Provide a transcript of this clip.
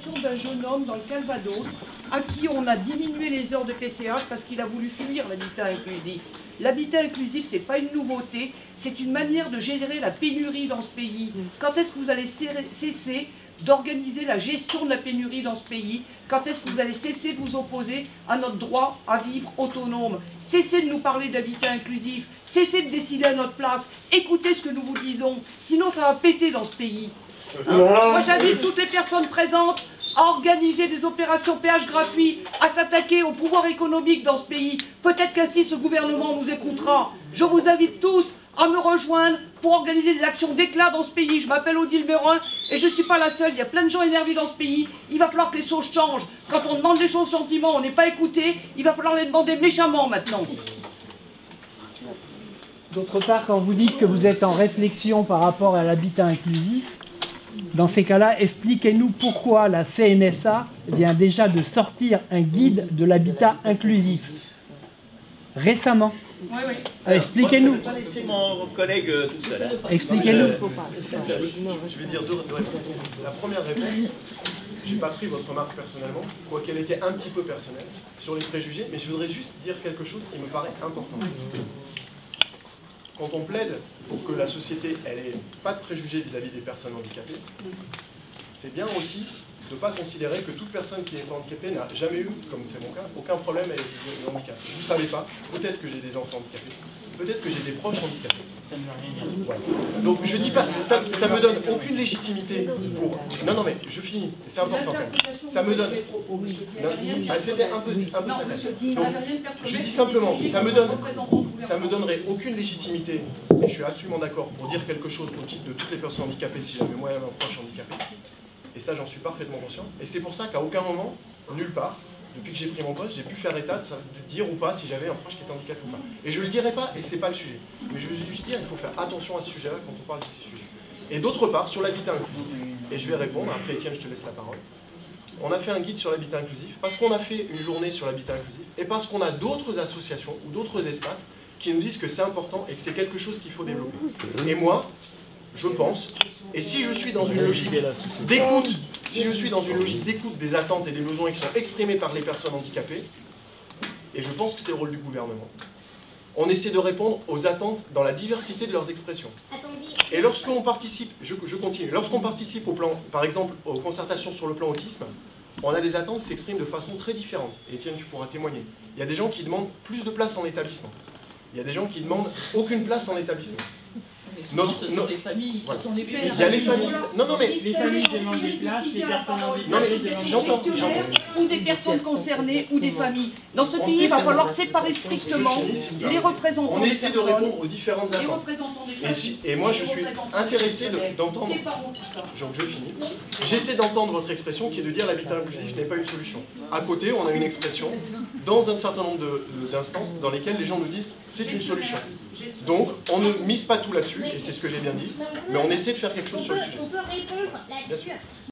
situation d'un jeune homme dans le Calvados à qui on a diminué les heures de PCH parce qu'il a voulu fuir l'habitat inclusif. L'habitat inclusif, ce n'est pas une nouveauté, c'est une manière de gérer la pénurie dans ce pays. Quand est-ce que vous allez cesser d'organiser la gestion de la pénurie dans ce pays? Quand est-ce que vous allez cesser de vous opposer à notre droit à vivre autonome? Cessez de nous parler d'habitat inclusif, cessez de décider à notre place, écoutez ce que nous vous disons, sinon ça va péter dans ce pays. Moi j'invite toutes les personnes présentes à organiser des opérations péage gratuit, à s'attaquer au pouvoir économique dans ce pays. Peut-être qu'ainsi ce gouvernement nous écoutera. Je vous invite tous à me rejoindre pour organiser des actions d'éclat dans ce pays. Je m'appelle Odile Merin et je ne suis pas la seule. Il y a plein de gens énervés dans ce pays. Il va falloir que les choses changent. Quand on demande les choses gentiment, on n'est pas écouté. Il va falloir les demander méchamment maintenant. D'autre part, quand vous dites que vous êtes en réflexion par rapport à l'habitat inclusif, dans ces cas-là, expliquez-nous pourquoi la CNSA vient déjà de sortir un guide de l'habitat inclusif récemment. Oui, oui. Expliquez-nous. Je vais pas laisser mon collègue tout seul. Expliquez-nous. Je vais dire deux réponses. La première réponse, j'ai pas pris votre remarque personnellement, quoiqu'elle était un petit peu personnelle, sur les préjugés, mais je voudrais juste dire quelque chose qui me paraît important. Quand on plaide pour que la société n'ait pas de préjugés vis-à-vis des personnes handicapées, c'est bien aussi de ne pas considérer que toute personne qui est handicapée n'a jamais eu, comme c'est mon cas, aucun problème avec le handicap. Vous ne savez pas, peut-être que j'ai des enfants handicapés, peut-être que j'ai des proches handicapés. Voilà. Donc je dis pas, ça me donne aucune légitimité pour... Non, mais je finis, c'est important quand même. Ça me donne... C'était un peu saccadé. Donc, je dis simplement, ça me donnerait aucune légitimité, et je suis absolument d'accord, pour dire quelque chose au titre de toutes les personnes handicapées si j'avais moi un proche handicapé. Et ça, j'en suis parfaitement conscient. Et c'est pour ça qu'à aucun moment, nulle part, depuis que j'ai pris mon poste, j'ai pu faire état de dire ou pas si j'avais un proche qui était handicapé ou pas. Et je ne le dirai pas, et ce n'est pas le sujet. Mais je veux juste dire qu'il faut faire attention à ce sujet-là quand on parle de ces sujets. Et d'autre part, sur l'habitat inclusif, et je vais répondre, après Étienne, je te laisse la parole. On a fait un guide sur l'habitat inclusif, parce qu'on a fait une journée sur l'habitat inclusif, et parce qu'on a d'autres associations ou d'autres espaces qui nous disent que c'est important et que c'est quelque chose qu'il faut développer. Et moi, je pense, et si je suis dans une logique d'écoute, des attentes et des besoins qui sont exprimés par les personnes handicapées, et je pense que c'est le rôle du gouvernement, on essaie de répondre aux attentes dans la diversité de leurs expressions. Et lorsqu'on participe, je continue, lorsqu'on participe au plan, par exemple, aux concertations sur le plan autisme, on a des attentes qui s'expriment de façon très différente. Et Étienne, tu pourras témoigner. Il y a des gens qui demandent plus de place en établissement. Il y a des gens qui demandent aucune place en établissement. Ce sont les familles, ce sont les pères. Il y a les familles. Non, mais les familles demandent des places, les personnes handicapées j'entends. Ou des personnes concernées, ou des familles. Dans ce pays, il va falloir séparer strictement les représentants on des essaie de personnes, répondre aux différentes les attentes. représentants des familles. Et moi, je suis intéressé d'entendre... Séparons tout ça. Donc je finis. J'essaie d'entendre votre expression qui est de dire l'habitat inclusif n'est pas une solution. À côté, on a une expression dans un certain nombre d'instances dans lesquelles les gens nous disent c'est une solution. Donc on ne mise pas tout là-dessus, et c'est ce que j'ai bien dit, mais on essaie de faire quelque chose sur le sujet. On peut répondre là-dessus.